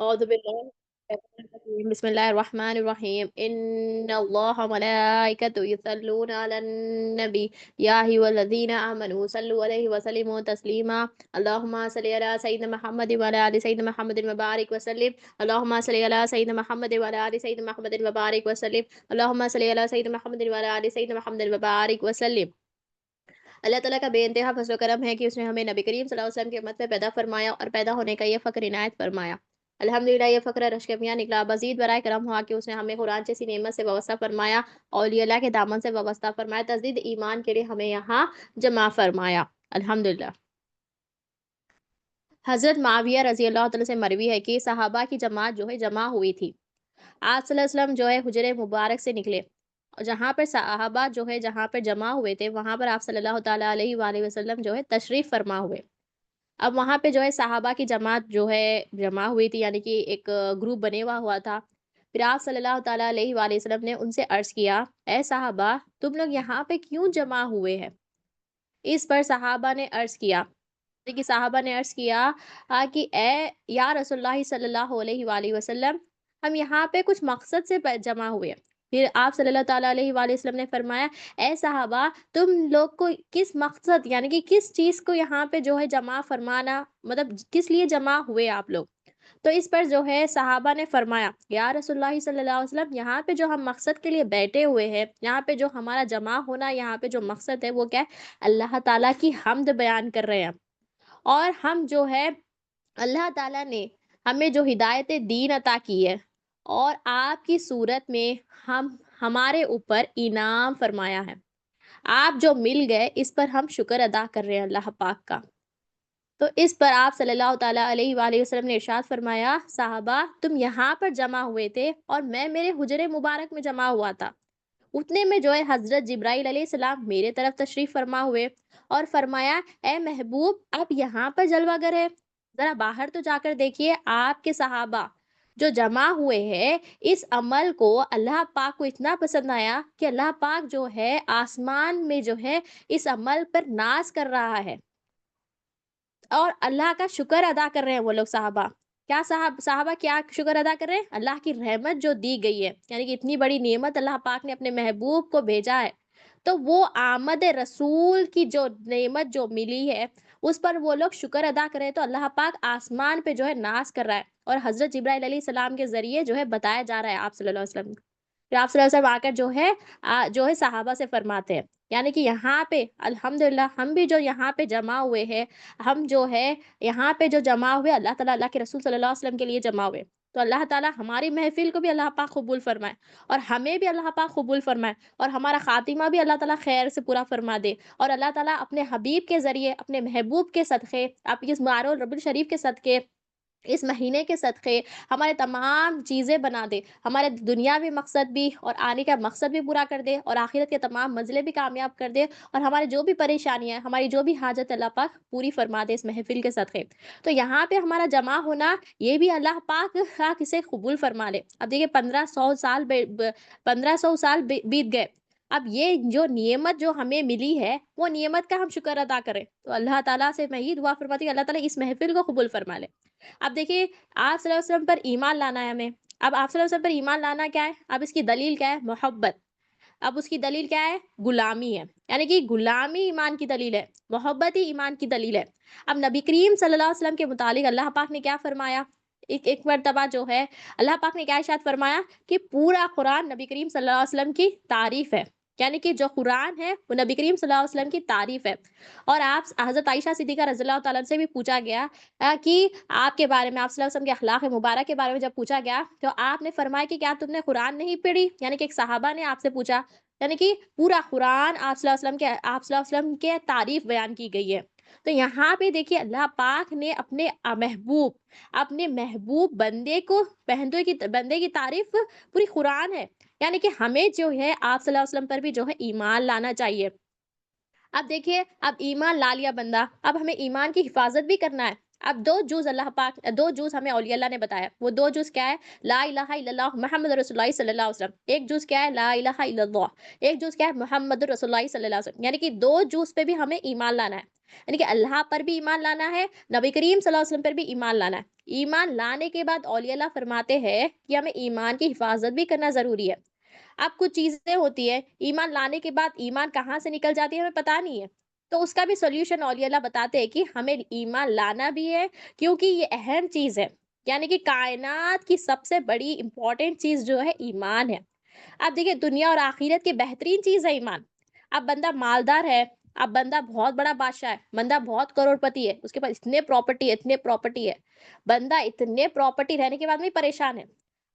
أعوذ بالله من الشيطان الرجيم بسم الله الرحمن الرحيم إن الله وملائكته يصلون على النبي يا أيها الذين آمنوا صلوا عليه وسلموا تسليما اللهم صل على سيدنا محمد وعلى آل سيدنا محمد وبارك وسلم اللهم صل على سيدنا محمد وعلى آل سيدنا محمد وبارك وسلم اللهم صل على سيدنا محمد وعلى آل سيدنا محمد وبارك وسلم अल्लाह ताला का बेइंतहा फज़्ल व करम है कि उसने हमें नबी करीम सल्लल्लाहु अलैहि वसल्लम की उम्मत में पैदा फरमाया और पैदा होने का ये फ़ख्र इनायत फरमाया। अल्हम्दुलिल्लाह ये फ़ख्र रशकमियाँ निकला। मज़ीद बराए करम हुआ कि उसने हमें कुरान जैसी नेमत से वाबस्ता फरमाया, औलिया अल्लाह के दामन से वाबस्ता फरमाया, तजदीद ईमान के लिए हमें यहाँ जमा फरमाया। अल्हम्दुलिल्लाह। हज़रत मुआविया रज़ी अल्लाह तआला से मरवी है कि सहाबा की जमात जो है जमा हुई थी। आप सल्लल्लाहु अलैहि वसल्लम जो है हुजरे मुबारक से निकले और जहाँ पर सहाबा जो है जहाँ पर जमा हुए थे वहाँ पर आप सल्लल्लाहु ताला अलैहि वसल्लम जो है तशरीफ़ फरमा हुए। अब वहाँ पे जो है सहाबा की जमात जो है जमा हुई थी, यानी कि एक ग्रुप बने हुआ था। फिर आप सल्लल्लाहु ताला अलैहि वसल्लम ने उनसे अर्ज़ किया, "ए सहाबा, तुम लोग यहाँ पे क्यों जमा हुए हैं?" इस पर सहाबा ने अर्ज़ किया, देखिए साहबा ने अर्ज़ किया कि ए या रसूलुल्लाह सल्लल्लाहु अलैहि वसल्लम, हम यहाँ पे कुछ मकसद से जमा हुए हैं। फिर आप सल्लल्लाहु ताला अलैहि वसल्लम ने फरमाया, ए साहबा, तुम लोग को किस मकसद यानी कि किस चीज़ को यहाँ पे जो है जमा फरमाना, मतलब किस लिए जमा हुए आप लोग? तो इस पर जो है सहाबा ने फरमाया, या रसूलुल्लाह सल्लल्लाहु अलैहि वसल्लम, यहाँ पे जो हम मकसद के लिए बैठे हुए हैं, यहाँ पे जो हमारा जमा होना, यहाँ पे जो मकसद है वो क्या है? अल्लाह ताला की हम्द बयान कर रहे हैं। और हम जो है अल्लाह ताला ने हमें जो हिदायत दीन अता की है और आपकी सूरत में हम हमारे ऊपर इनाम फरमाया है। आप जो मिल गए इस पर हम शुक्र अदा कर रहे हैं अल्लाह पाक का। तो इस पर आप सल्लल्लाहु ताला अलैहि वसल्लम ने इरशाद फरमाया, साहबा तुम यहाँ पर जमा हुए थे और मैं मेरे हुजरे मुबारक में जमा हुआ था। उतने में जो है हज़रत जिब्राइल अलैहिस्सलाम मेरे तरफ तशरीफ़ फरमा हुए और फरमाया, "ए महबूब, आप यहाँ पर जलवागर है? ज़रा बाहर तो जाकर देखिए आपके सहाबा जो जमा हुए हैं, इस अमल को अल्लाह पाक को इतना पसंद आया कि अल्लाह पाक जो है आसमान में जो है इस अमल पर नाज़ कर रहा है और अल्लाह का शुक्र अदा कर रहे हैं वो लोग साहबा।" क्या साहबा क्या शुक्र अदा कर रहे हैं? अल्लाह की रहमत जो दी गई है, यानी कि इतनी बड़ी नेमत अल्लाह पाक ने अपने महबूब को भेजा है। तो वो आमद रसूल की जो नेमत जो मिली है, उस पर वो लोग शुक्र अदा करें तो अल्लाह पाक आसमान पे जो है नाज़ कर रहा है और हज़रत जिब्राइल अलैहिस्सलाम के ज़रिए जो है बताया जा रहा है आप सल्लल्लाहु अलैहि वसल्लम को। फिर आप सल्लल्लाहु अलैहि वसल्लम आकर जो है सहाबा से फरमाते हैं, यानी कि यहाँ पे अल्हम्दुलिल्लाह हम भी जो यहाँ पे जमा हुए हैं, हम जो है यहाँ पे जो जमा हुए अल्लाह ताला अल्लाह के रसूल सल्लल्लाहु अलैहि वसल्लम के लिए जमा हुए। तो अल्लाह ताला हमारी महफ़िल को भी अल्लाह पाक कबूल फरमाए और हमें भी अल्लाह पाक कबूल फरमाए और हमारा ख़ातिमा भी अल्लाह ताला ख़ैर से पूरा फरमा दे और अल्लाह ताला अपने हबीब के ज़रिए, अपने महबूब के सदक़े, आप इस मारो रब्बिल शरीफ के सदक़े, इस महीने के सदक़े हमारे तमाम चीज़ें बना दे, हमारे दुनियावी मकसद भी और आने का मकसद भी पूरा कर दे और आखिरत के तमाम मंज़िलें भी कामयाब कर दे और हमारी जो भी परेशानियाँ हैं, हमारी जो भी हाजत अल्लाह पाक पूरी फरमा दे इस महफ़िल के सदक़े। तो यहाँ पे हमारा जमा होना, ये भी अल्लाह पाक इसे कबूल फरमा ले। अब देखिए 1500 साल 1500 साल बीत गए। अब ये जो नियमत जो हमें मिली है, वो नियमत का हम शुक्र अदा करें। तो अल्लाह ताला से मैं यही दुआ फरमाती हूँ, अल्लाह ताला इस महफ़िल को कबूल फरमा ले। अब देखिए आप सल्लल्लाहु अलैहि वसल्लम पर ईमान लाना है हमें। अब आप सल्लल्लाहु अलैहि वसल्लम पर ईमान लाना क्या है? अब इसकी दलील क्या है? मोहब्बत। अब उसकी दलील क्या है? गुलामी है। यानी कि गुलामी ईमान की दलील है, मोहब्बत ही ईमान की दलील है। अब नबी करीम सल्लल्लाहु अलैहि वसल्लम के मुतालिक अल्लाह पाक ने क्या फरमाया? एक एक मर्तबा जो है अल्लाह पाक ने क्या इरशाद फरमाया कि पूरा कुरान नबी करीम सल्लल्लाहु अलैहि वसल्लम की तारीफ़ है। यानी कि जो कुरान है वो नबी करीम सल्लल्लाहु अलैहि वसल्लम की तारीफ़ है। और आप हज़रत आयशा सिद्दीक़ा रज़ियल्लाहु तआला से भी पूछा गया कि आपके बारे में, आप सल्लल्लाहु अलैहि वसल्लम के अखलाक मुबारक के बारे में जब पूछा गया, तो आपने फरमाया कि क्या तुमने कुरान नहीं पढ़ी? यानी कि एक सहाबा ने आपसे पूछा, यानी कि पूरा कुरान आप सल्लल्लाहु अलैहि वसल्लम के तारीफ़ बयान की गई है। तो यहाँ पे देखिए अल्लाह पाक ने अपने महबूब बंदे की तारीफ़ पूरी कुरान है। यानी कि हमें जो है आप सल्लल्लाहु अलैहि वसल्लम पर भी जो है ईमान लाना चाहिए। अब देखिए, अब ईमान ला लिया बंदा, अब हमें ईमान की हिफ़ाज़त भी करना है। अब 2 जूज़ अल्लाह पाक 2 जूज़ हमें औलिया अल्लाह ने बताया। वो 2 जूज़ क्या है? ला इलाहा इल्लल्लाह मुहम्मद रसूलुल्लाह सल्लल्लाहु अलैहि वसल्लम। एक जूज़ क्या है? ला इलाहा इल्लल्लाह। एक जूज़ क्या है? मुहम्मदुर रसूलुल्लाह सल्लल्लाहु अलैहि वसल्लम। यानी कि 2 जूज़ पे भी हमें ईमान लाना है। यानी कि अल्लाह पर भी ईमान लाना है, नबी करीम सल्लल्लाहु अलैहि वसल्लम पर भी ईमान लाना है। ईमान लाने के बाद औलिया अल्लाह फरमाते हैं कि हमें ईमान की हिफाज़त भी करना ज़रूरी है। अब कुछ चीज़ें होती हैं, ईमान लाने के बाद ईमान कहाँ से निकल जाती है हमें पता नहीं है। तो उसका भी सॉल्यूशन औलिया अल्लाह बताते हैं कि हमें ईमान लाना भी है, क्योंकि ये अहम चीज़ है। यानी कि कायनात की सबसे बड़ी इम्पोर्टेंट चीज़ जो है ईमान है। अब देखिए दुनिया और आखिरत की बेहतरीन चीज़ है ईमान। अब बंदा मालदार है, अब बंदा बहुत बड़ा बादशाह है, बंदा बहुत करोड़पति है, उसके पास इतने प्रॉपर्टी है। बंदा इतने प्रॉपर्टी रहने के बाद भी परेशान है।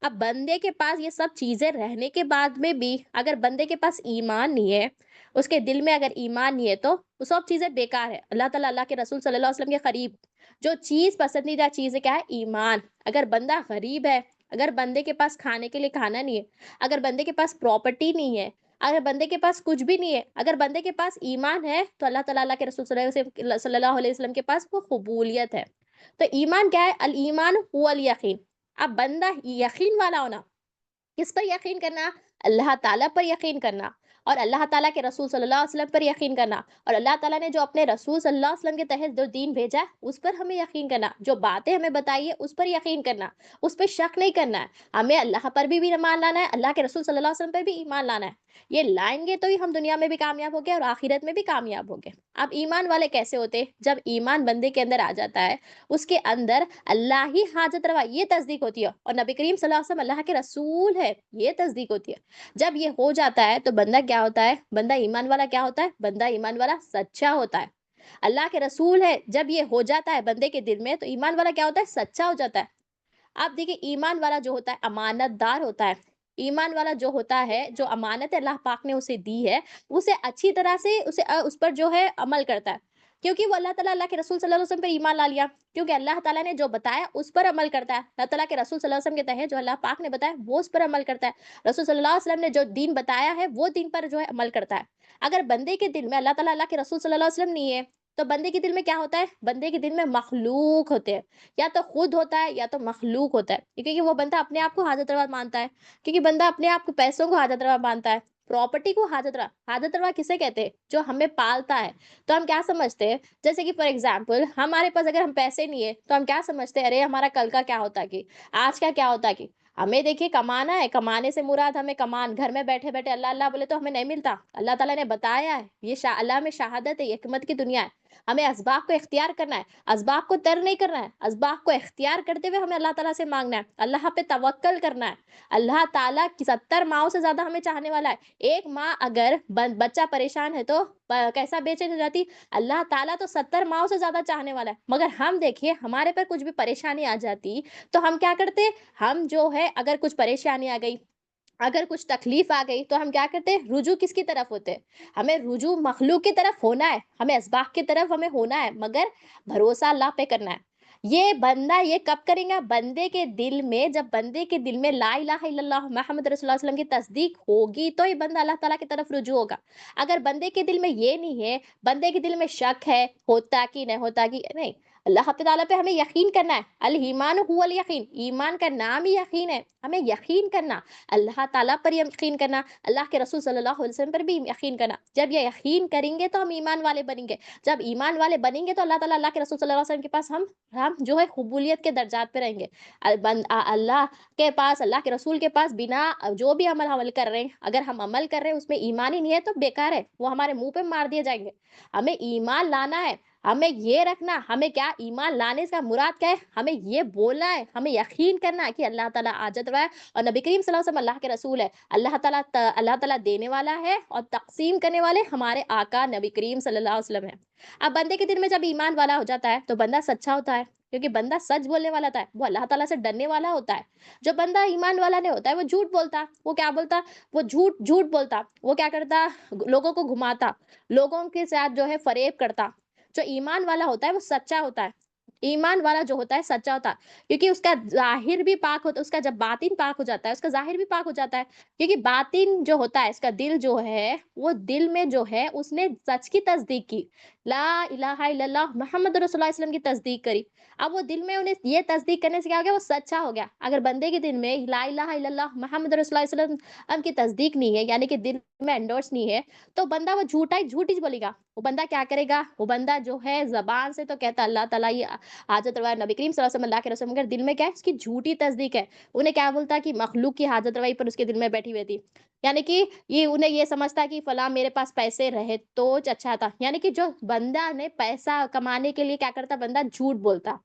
अब बंदे के पास ये सब चीज़ें रहने के बाद में भी अगर बंदे के पास ईमान नहीं है, उसके दिल में अगर ईमान नहीं है तो वो सब चीज़ें बेकार है। अल्लाह ताला अल्लाह के रसूल सल्लल्लाहु अलैहि वसल्लम के करीब जो चीज़ पसंदीदा चीज़ है क्या है? ईमान। अगर बंदा गरीब है, अगर बंदे के पास खाने के लिए खाना नहीं है, अगर बंदे के पास प्रॉपर्टी नहीं है, अगर बंदे के पास कुछ भी नहीं है, अगर बंदे के पास ईमान है, तो अल्लाह ताला अल्लाह के रसूल सल्लल्लाहु अलैहि वसल्लम के पास वो कबूलियत है। तो ईमान क्या है? अल ईमान हुवल यकीन। अब बंदा यकीन वाला होना, किस पर यकीन करना? अल्लाह ताला पर यकीन करना और अल्लाह ताला के रसूल सल्लल्लाहु अलैहि वसल्लम पर यकीन करना और अल्लाह ताला ने जो अपने रसूल सल्लल्लाहु अलैहि वसल्लम के तहत जो दीन भेजा है उस पर हमें यकीन करना, जो बातें हमें बताई है उस पर यकीन करना, उस पर शक नहीं करना है। हमें अल्लाह पर भी ईमान लाना है, अल्लाह के रसूल सल्लल्लाहु अलैहि वसल्लम पर भी ईमान लाना है। ये लाएंगे तो ही हम दुनिया में भी कामयाब होंगे और आखिरत में भी कामयाब होंगे। अब ईमान वाले कैसे होते? जब ईमान बंदे के अंदर आ जाता है, उसके अंदर अल्लाह ही हाजत रवा ये तस्दीक होती है और नबी करीम सल्लल्लाहु अलैहि वसल्लम अल्लाह के रसूल है ये तस्दीक होती है। जब ये हो जाता है तो बंदा क्या होता है? बंदा ईमान वाला क्या होता है? बंदा ईमान वाला सच्चा होता है। अल्लाह के रसूल है जब ये हो जाता है बंदे के दिल में तो ईमान वाला क्या होता है? सच्चा हो जाता है। आप देखिए ईमान वाला जो होता है अमानतदार होता है। ईमान वाला जो होता है, जो अमानत अल्लाह पाक ने उसे दी है, उसे अच्छी तरह से उस पर जो है अमल करता है। क्योंकि वो अल्लाह ताला अल्लाह के रसूल सल्लल्लाहु अलैहि वसल्लम पे ईमान ला लिया। क्योंकि अल्लाह ताला ने जो बताया उस पर अमल करता है। अल्लाह ताला के रसूल सल्लल्लाहु अलैहि वसल्लम के तहत जो अल्लाह पाक ने बताया वो उस पर अमल करता है। रसूल सल्लल्लाहु अलैहि वसल्लम ने जो दीन बताया है वो दीन पर जो है अमल करता है। अगर बंदे के दिल में अल्लाह ताला अल्लाह के रसूल सल्लल्लाहु अलैहि वसल्लम नहीं है, तो बंदे के दिल में क्या होता है? बंदे के दिल में मखलूक होते हैं। या तो खुद होता है या तो मखलूक होता है, क्योंकि वो बंदा अपने आप को हाजत रवा मानता है, क्योंकि बंदा अपने आप को पैसों को हाजत रवा मानता है, प्रॉपर्टी को हाजत रवा किसे कहते हैं? जो हमें पालता है। तो हम क्या समझते हैं? जैसे कि फॉर एग्जाम्पल हमारे पास अगर हम पैसे नहीं है तो हम क्या समझते हैं? अरे हमारा कल का क्या होता कि आज का क्या होता कि हमें देखिए कमाना है, कमाने से मुराद हमें कमान घर में बैठे बैठे अल्लाह अल्लाह बोले तो हमें नहीं मिलता। अल्लाह ताला ने बताया है, ये अल्लाह में शहादत है, ये हिकमत की दुनिया है। हमें असबाब को इख्तियार करना है, असबाब को तर नहीं करना है, असबाब को इख्तियार करते हुए हमें अल्लाह ताला से मांगना है, अल्लाह पे तवक्कल करना है। अल्लाह ताला की 70 माँओं से ज़्यादा हमें चाहने वाला है। एक माँ अगर बच्चा परेशान है तो कैसा बेचैन हो जाती? अल्लाह ताला तो 70 माँओं से ज़्यादा चाहने वाला है। मगर हम देखिए हमारे पर कुछ भी परेशानी आ जाती, तो हम क्या करते? हम जो है अगर कुछ परेशानी आ गई, अगर कुछ तकलीफ आ गई तो हम क्या करते हैं? रुजू किसकी तरफ होते हैं? हमें रुजू मखलूक की तरफ होना है, हमें असबाब की तरफ हमें होना है, मगर भरोसा अल्लाह पे करना है। ये बंदा ये कब करेगा? बंदे के दिल में, जब बंदे के दिल में ला इलाहा इल्लल्लाह मुहम्मद रसूलुल्लाह सल्लल्लाहु अलैहि वसल्लम की तस्दीक होगी तो ही बंदा अल्लाह ताला की तरफ रुजू होगा। अगर बंदे के दिल में ये नहीं है, बंदे के दिल में शक है, होता कि नहीं होता कि नहीं, अल्लाह ताला पे हमें यकीन करना है। अल ईमान हुवल यकीन, ईमान का नाम ही यकीन है। हमें यकीन करना, अल्लाह ताला पर यकीन करना, अल्लाह के रसूल सल्लल्लाहु अलैहि वसल्लम पर भी यकीन करना। जब ये यकीन करेंगे तो हम ईमान वाले बनेंगे। जब ईमान वाले बनेंगे तो अल्लाह ताला अल्लाह के रसूल सल्लल्लाहु अलैहि वसल्लम के पास हम जो है कबूलियत के दर्जात पे रहेंगे। अल्लाह के पास, अल्लाह के रसूल के पास बिना जो भी अमल अमल कर रहे हैं, अगर हम अमल कर रहे हैं उसमें ईमान ही नहीं है तो बेकार है, वो हमारे मुंह पे मार दिए जाएंगे। हमें ईमान लाना है, हमें ये रखना, हमें क्या ईमान लाने का मुराद क्या है? हमें ये बोलना है, हमें यकीन करना है कि अल्लाह ताला आजत रहा है और नबी करीम सल्लल्लाहु अलैहि वसल्लम अल्लाह के रसूल है। अल्लाह ताला देने वाला है और तक़सीम करने वाले हमारे आका नबी करीम सल्लल्लाहु अलैहि वसल्लम है। अब बंदे के दिल में जब ईमान वाला हो जाता है, तो बंदा सच्चा होता है, क्योंकि बंदा सच बोलने वाला होता है, वो अल्लाह ताला से डरने वाला होता है। जो बंदा ईमान वाला नहीं होता है, वो झूठ बोलता, वो क्या बोलता? वो झूठ झूठ बोलता, वो क्या करता? लोगों को घुमाता, लोगों के साथ जो है फ़रेब करता। जो ईमान वाला होता है, वो सच्चा होता है। ईमान वाला जो होता है सच्चा होता है, क्योंकि उसका ज़ाहिर भी पाक होता है, उसका जब बातिन पाक हो जाता है, उसका ज़ाहिर भी पाक हो जाता है। क्योंकि बातिन जो होता है, इसका दिल जो है, वो दिल में जो है उसने सच की तस्दीक की। ला इलाहा इल्लल्लाह मुहम्मद रसूलुल्लाह सल्लल्लाहु अलैहि वसल्लम की तस्दीक करी। अब वो दिल में उन्हें ये तस्दीक करने से क्या हो गया, वो सच्चा हो गया। अगर बंदे के दिल में ला इलाहा इल्लल्लाह मुहम्मद रसूलुल्लाह सल्लल्लाहु अलैहि वसल्लम की तस्दीक नहीं है, यानी कि दिल में एंडोर्स नहीं है, तो बंदा वो झूठ ही बोलेगा। वो बंदा क्या करेगा, वो बंदा जो है ज़बान से तो कहता है अल्लाह ताला ये हाजत रवा नबी करीम सल्लल्लाहु अलैहि वसल्लम अल्लाह के रसूल, मगर दिल में क्या है, उसकी झूठी तस्दीक है। उन्हें क्या बोलता कि मखलूक की हाजत रवाई पर उसके दिल में बैठी हुई थी। यानी कि ये उन्हें ये समझता कि फलाँ मेरे पास पैसे रहे तो अच्छा था। यानी कि जो बंदा ने पैसा कमाने के लिए क्या करता, बंदा झूठ बोलता।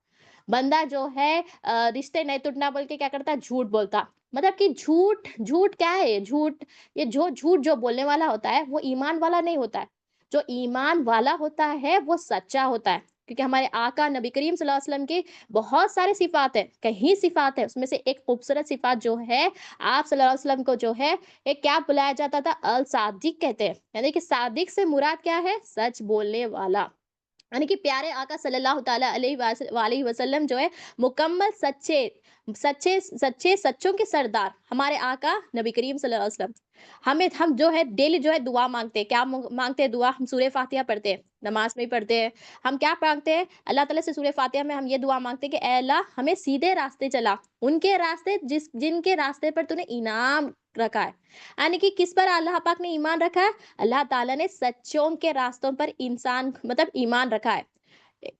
बंदा जो है रिश्ते नहीं टूटना बोल के क्या करता, झूठ बोलता। मतलब कि झूठ झूठ क्या है, ये जो झूठ जो बोलने वाला होता है, वो ईमान वाला नहीं होता है। जो ईमान वाला होता है, वो सच्चा होता है। क्योंकि हमारे आका नबी करीम सल्लल्लाहु अलैहि वसल्लम की बहुत सारे सिफ़ात हैं, कई सिफ़ात हैं, उसमें से एक खूबसूरत सिफ़ात जो है, आप सल्लल्लाहु अलैहि वसल्लम को जो है, एक क्या बुलाया जाता था? अल सादिक कहते हैं। यानी कि सादिक से मुराद क्या है? सच बोलने वाला। यानी कि प्यारे आका सल्लल्लाहु ताला अलैहि वसल्लम जो है मुकम्मल सच्चे सच्चे सच्चे सच्चों के सरदार हमारे आका नबी करीम सल्लल्लाहु अलैहि वसल्लम। हम जो है डेली जो है दुआ मांगते हैं, क्या मांगते हैं दुआ, हम सूरह फातिहा पढ़ते हैं, नमाज में ही पढ़ते हैं। हम क्या मांगते हैं अल्लाह ताला से, सूरह फातिहा में हम ये दुआ मांगते हैं कि ए अल्लाह हमें सीधे रास्ते चला, उनके रास्ते जिनके रास्ते पर तूने इनाम रखा है। यानी कि किस पर अल्लाह पाक ने ईमान रखा है? अल्लाह ताला ने सच्चों के रास्तों पर इंसान मतलब ईमान रखा है,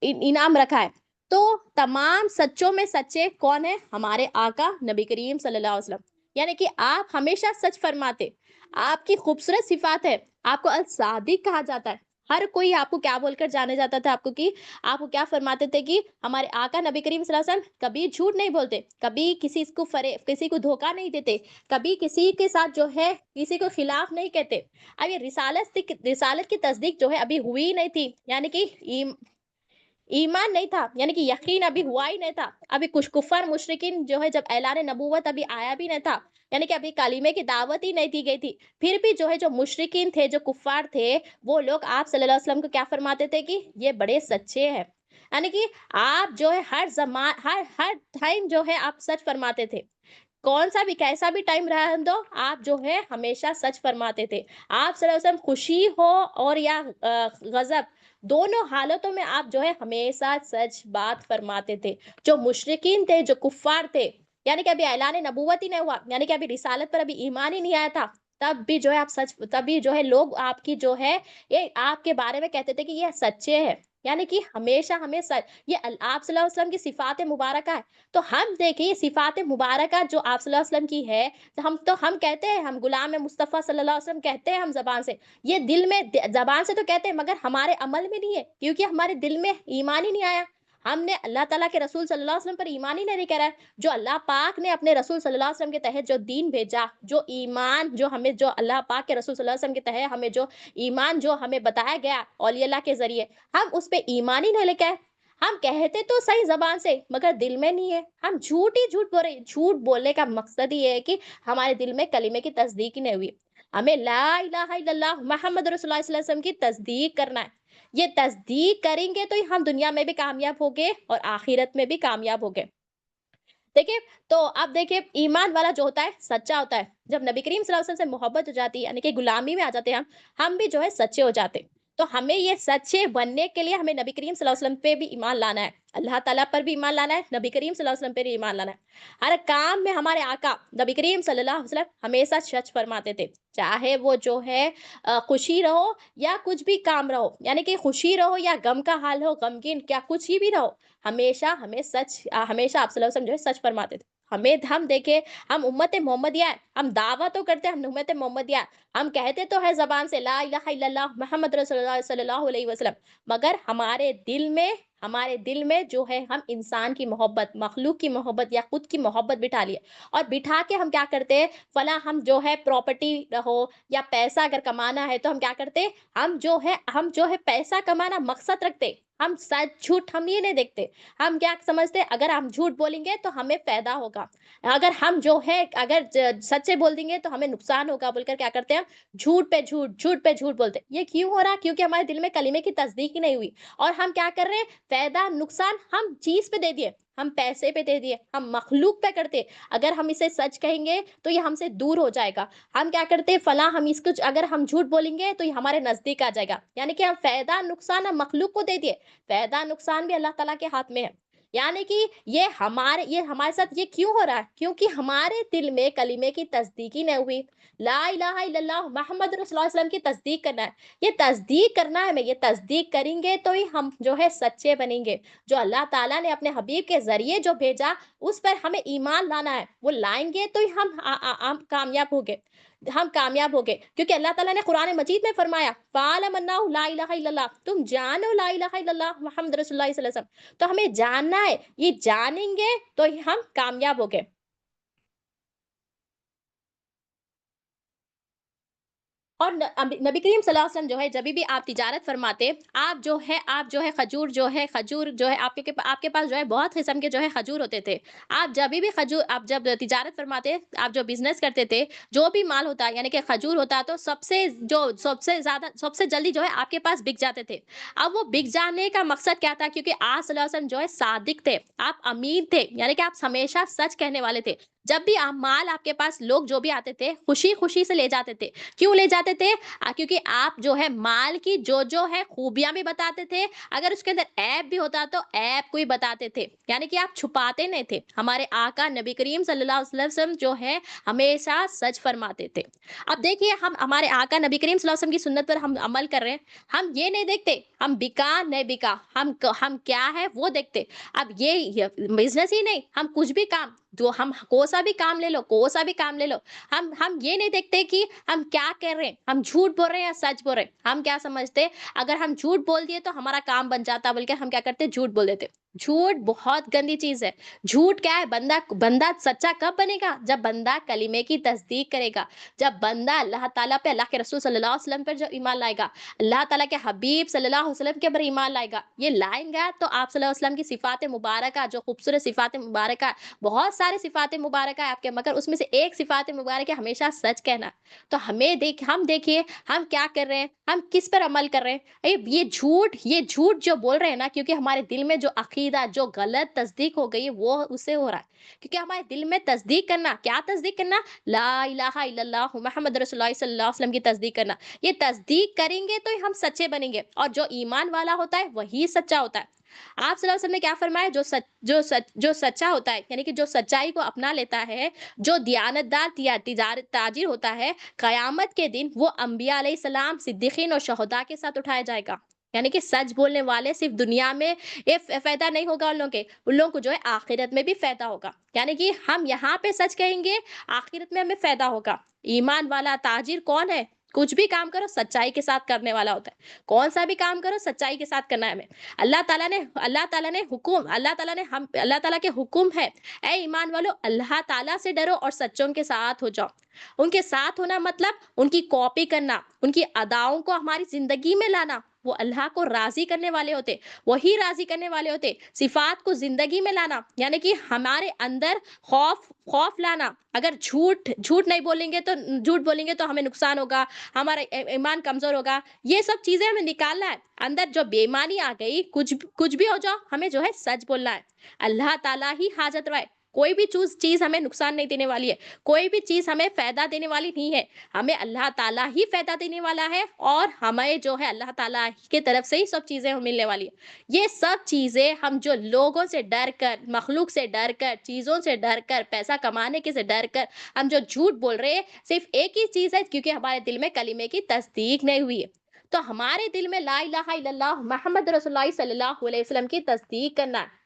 इनाम रखा है। तो तमाम सच्चों में सच्चे कौन है? हमारे आका नबी करीम सल्लल्लाहु अलैहि वसल्लम। यानी कि आप हमेशा सच फरमाते, आपकी खूबसूरत सिफात है, आपको अल सादिक कहा जाता है। हर कोई आपको क्या बोलकर जाने जाता था, आपको कि आपको क्या फरमाते थे कि हमारे आका नबी करीम सल्लल्लाहु अलैहि वसल्लम कभी झूठ नहीं बोलते, कभी किसी को धोखा नहीं देते, कभी किसी के साथ जो है किसी को खिलाफ नहीं कहते। अब ये रिसालत की तस्दीक जो है अभी हुई ही नहीं थी, यानी कि ईमान नहीं था, यानी कि यकीन अभी हुआ ही नहीं था। अभी कुछ कुफ़ार मुशरिकीन जो है, जब ऐलान नबूवत अभी आया भी नहीं था, यानी कि अभी कलीमे की दावत ही नहीं दी गई थी। फिर भी जो है जो मुशरिकीन थे, जो कुफ़ार थे, वो लोग आप सल्लल्लाहु अलैहि वसल्लम को क्या फरमाते थे कि ये बड़े सच्चे हैं। यानी कि आप जो है हर हर टाइम जो है आप सच फरमाते थे। कौन-सा भी कैसा भी टाइम रहने दो, आप जो है हमेशा सच फरमाते थे। आप सल्लल्लाहु अलैहि वसल्लम खुशी हो और या गज़ब, दोनों हालतों में आप जो है हमेशा सच बात फरमाते थे। जो मुशरिकीन थे, जो कुफ़ार थे, यानी कि अभी ऐलान नबूवत ही नहीं हुआ, यानी कि अभी रिसालत पर अभी ईमान ही नहीं आया था, तब भी जो है तभी जो है लोग आपकी जो है ये आपके बारे में कहते थे कि ये सच्चे हैं। यानी कि हमेशा हमें ये आप सल्लल्लाहु अलैहि वसल्लम की सिफ़ात मुबारका है। तो हम देखिए सिफ़ात मुबारका जो आप सल्लल्लाहु अलैहि वसल्लम की है, तो हम कहते हैं हम गुलाम मुस्तफ़ा सल्लल्लाहु अलैहि वसल्लम कहते हैं हम ज़बान से। ये दिल में ज़बान से तो कहते हैं, मगर हमारे अमल में नहीं है, क्योंकि हमारे दिल में ईमान ही नहीं आया। हमने अल्लाह ताला के रसूल सल्लल्लाहु अलैहि वसल्लम पर ईमान ही नहीं करा है। जो अल्लाह पाक ने अपने रसूल सल्लल्लाहु अलैहि वसल्लम के तहत जो दीन भेजा, जो ईमान जो हमें जो अल्लाह पाक के रसूल सल्लल्लाहु अलैहि वसल्लम के तहत हमें जो ईमान जो हमें बताया गया औलिया अल्लाह के ज़रिए, हम उस पे ईमान ही नहीं लेके आए। हम कहते तो सही ज़बान से, मगर दिल में नहीं है। हम झूठ ही झूठ बोल रहे हैं। झूठ बोलने का मकसद ही ये है कि हमारे दिल में कलीमे की तस्दीक ही नहीं हुई। हमें ला इलाहा इल्लल्लाह मुहम्मद रसूलुल्लाह सल्लल्लाहु अलैहि वसल्लम की तस्दीक करना है। ये तस्दीक करेंगे तो ही हम दुनिया में भी कामयाब होंगे और आखिरत में भी कामयाब होंगे। देखिए, तो अब देखिए ईमान वाला जो होता है, सच्चा होता है। जब नबी करीम सल्लल्लाहु अलैहि वसल्लम से मोहब्बत हो जाती है, यानी कि गुलामी में आ जाते हैं हम भी जो है सच्चे हो जाते हैं। तो हमें ये सच्चे बनने के लिए हमें नबी करीम सल्लल्लाहु अलैहि वसल्लम पे भी ईमान लाना है। अल्लाह ताला पर भी ईमान लाना है, नबी करीम सल्लल्लाहु अलैहि वसल्लम पे भी ईमान लाना है। हर काम में हमारे आका नबी करीम सल्लल्लाहु अलैहि वसल्लम हमेशा सच फरमाते थे। चाहे वो जो है खुशी रहो या कुछ भी काम रहो, यानी कि खुशी रहो या गम का हाल हो, गमगीन क्या कुछ ही भी रहो, हमेशा आप सल्लल्लाहु अलैहि वसल्लम जो है सच फरमाते थे। हम देखें, हम उम्मत मोहम्मदिया है, हम दावा तो करते हैं हम उम्मत मोहम्मदिया है, हम कहते तो है ज़बान से ला इलाहा इल्लल्लाह मुहम्मद रसूलुल्लाह सल्लल्लाहु अलैहि वसल्लम, मगर हमारे दिल में जो है हम इंसान की मोहब्बत, मखलूक की मोहब्बत या खुद की मोहब्बत बिठा लिए, और बिठा के हम क्या करते हैं, फला हम जो है प्रॉपर्टी रहो या पैसा अगर कमाना है तो हम क्या करते हैं, हम जो है पैसा कमाना मकसद रखते, हम सच झूठ हम ये नहीं देखते। हम क्या समझते हैं, अगर हम झूठ बोलेंगे तो हमें फ़ायदा होगा। अगर हम जो है अगर सच्चे बोल देंगे तो हमें नुकसान होगा बोलकर क्या करते हैं हम, झूठ पे झूठ, झूठ पे झूठ बोलते हैं। ये क्यों हो रहा है? क्योंकि हमारे दिल में कलीमे की तस्दीक ही नहीं हुई और हम क्या कर रहे हैं, फ़ायदा नुकसान हम चीज़ पे दे दिए, हम पैसे पे दे दिए, हम मखलूक पे करते। अगर हम इसे सच कहेंगे तो ये हमसे दूर हो जाएगा। हम क्या करते हैं, फलाँ हम इसको अगर हम झूठ बोलेंगे तो ये हमारे नज़दीक आ जाएगा। यानी कि हम फ़ायदा नुकसान हम मखलूक को दे दिए। फ़ायदा नुकसान भी अल्लाह ताला के हाथ में है। यानी कि ये हमारे साथ ये क्यों हो रहा है? क्योंकि हमारे दिल में कलीमे की तस्दीक ही नहीं हुई। ला इलाहा इल्लल्लाह मुहम्मद रसूलुल्लाह सल्लल्लाहु अलैहि वसल्लम की तस्दीक करना है। ये तस्दीक करना है हमें, ये तस्दीक करेंगे तो ही हम जो है सच्चे बनेंगे। जो अल्लाह ताला ने अपने हबीब के ज़रिए जो भेजा, उस पर हमें ईमान लाना है। वो लाएँगे तो ही हम कामयाब होंगे। हम कामयाब हो गए, क्योंकि अल्लाह ताला ने कुरान मजीद में फरमाया, "फ़अलम अन्नहु ला इलाहा इल्लल्लाह", तुम जानो ला इलाहा इल्लल्लाह मुहम्मद रसूलुल्लाह सल्लल्लाहु अलैहि वसल्लम। तो हमें जानना है, ये जानेंगे तो ही हम कामयाब हो गए। और नबी करीम सल्लल्लाहु अलैहि वसल्लम जो है जभी भी आप तिजारत फरमाते, आप जो है खजूर जो है आपके पास जो है बहुत किस्म के जो है खजूर होते थे। आप जब तिजारत फरमाते, आप जो बिज़नेस करते थे, जो भी माल होता यानी कि खजूर होता तो सबसे ज़्यादा सबसे जल्दी जो है आपके पास बिक जाते थे। अब वो बिक जाने का मकसद क्या था? क्योंकि आप सल्लल्लाहु अलैहि वसल्लम जो है सादिक थे, आप अमीन थे, यानी कि आप हमेशा सच कहने वाले थे। जब भी माल आपके पास लोग जो भी आते थे, खुशी-खुशी से ले जाते थे। क्यों ले जाते थे? क्योंकि आप जो है माल की जो है खूबियाँ भी बताते थे, अगर उसके अंदर ऐब भी होता तो ऐब को ही बताते थे। यानी कि आप छुपाते नहीं थे। हमारे आका नबी करीम सल्लल्लाहु अलैहि वसल्लम जो है हमेशा सच फरमाते थे। अब देखिए, हम हमारे आका नबी करीम सल्लल्लाहु अलैहि वसल्लम की सुन्नत पर हम अमल कर रहे हैं। हम ये नहीं देखते, हम बिका नहीं बिका, हम क्या है वो देखते। अब ये बिज़नेस ही नहीं, हम कुछ भी काम, जो हम कोई-सा भी काम ले लो, कोई-सा भी काम ले लो। हम ये नहीं देखते कि हम क्या कर रहे हैं, हम झूठ बोल रहे हैं या सच बोल रहे हैं। हम क्या समझते, अगर हम झूठ बोल दिए तो हमारा काम बन जाता, बल्कि हम क्या करते, झूठ बोल देते। झूठ बहुत गंदी चीज है। झूठ क्या है, बंदा बंदा सच्चा कब बनेगा? जब बंदा कलीमे की तस्दीक करेगा, जब बंदा अल्लाह ताला पे, अल्लाह के रसूल सल्लल्लाहु अलैहि वसल्लम पर जब ईमान लाएगा, अल्लाह ताला के हबीब सल्लल्लाहु अलैहि वसल्लम के ऊपर ईमान लाएगा। ये लाएगा तो आप सल्लल्लाहु अलैहि वसल्लम की सिफात मुबारक, जो खूबसूरत सिफात मुबारक, बहुत सारे सिफात मुबारक है आपके, मगर उसमें से एक सिफात मुबारक है हमेशा सच कहना। तो हम देखिए हम क्या कर रहे हैं, हम किस पर अमल कर रहे हैं। ये झूठ जो बोल रहे हैं ना, क्योंकि हमारे दिल में जो अकीदा, जो गलत तस्दीक हो गई है, वो उससे हो रहा है। क्योंकि हमारे दिल में तस्दीक करना, क्या तस्दीक करना, ला इलाहा इल्लल्लाह मुहम्मद रसूलुल्लाह सल्लल्लाहु अलैहि वसल्लम की तस्दीक करना। ये तस्दीक करेंगे तो ही हम सच्चे बनेंगे, और जो ईमान वाला होता है वही सच्चा होता है। आप सल्लल्लाहु अलैहि वसल्लम ने क्या फरमाया, जो सच्चा होता है, यानी कि जो सच्चाई को अपना लेता है, जो दियानतदार ताजिर होता है, कयामत के दिन वो अंबिया अलैहिस्सलाम, सिद्दीकीन और शहुदा के साथ उठाया जाएगा। यानी कि सच बोलने वाले सिर्फ दुनिया में ये फायदा नहीं होगा उन लोगों को जो है आखिरत में भी फायदा होगा। यानी कि हम यहाँ पे सच कहेंगे, आखिरत में हमें फायदा होगा। ईमान वाला ताजिर कौन है? कुछ भी काम करो सच्चाई के साथ करने वाला होता है। कौन सा भी काम करो सच्चाई के साथ करना है हमें। अल्लाह ताला के हुक्म है, ए ईमान वालों, अल्लाह ताला से डरो और सच्चों के साथ हो जाओ। उनके साथ होना मतलब उनकी कॉपी करना, उनकी अदाओं को हमारी जिंदगी में लाना। वो अल्लाह को राजी करने वाले होते, वही राजी करने वाले होते। सिफात को जिंदगी में लाना, यानी कि हमारे अंदर खौफ खौफ लाना। अगर झूठ नहीं बोलेंगे तो, झूठ बोलेंगे तो हमें नुकसान होगा, हमारा ईमान कमजोर होगा। ये सब चीजें हमें निकालना है। अंदर जो बेईमानी आ गई, कुछ भी हो जाओ, हमें जो है सच बोलना है। अल्लाह ताला ही हाजत रहे। कोई भी चीज हमें नुकसान नहीं देने वाली है, कोई भी चीज हमें फायदा देने वाली नहीं है। हमें अल्लाह ताला ही फायदा देने वाला है, और हमें जो है अल्लाह ताला की तरफ से ही सब चीजें हमें मिलने वाली है। ये सब चीजें हम जो लोगों से डर कर, मखलूक से डर कर, चीजों से डर कर, पैसा कमाने के से डर कर हम जो झूठ बोल रहे हैं, सिर्फ एक ही चीज है, क्योंकि हमारे दिल में कलीमे की तस्दीक नहीं हुई है। तो हमारे दिल में ला इलाहा इल्लल्लाह मुहम्मद रसूलुल्लाह सल्लल्लाहु अलैहि वसल्लम की तस्दीक करना है।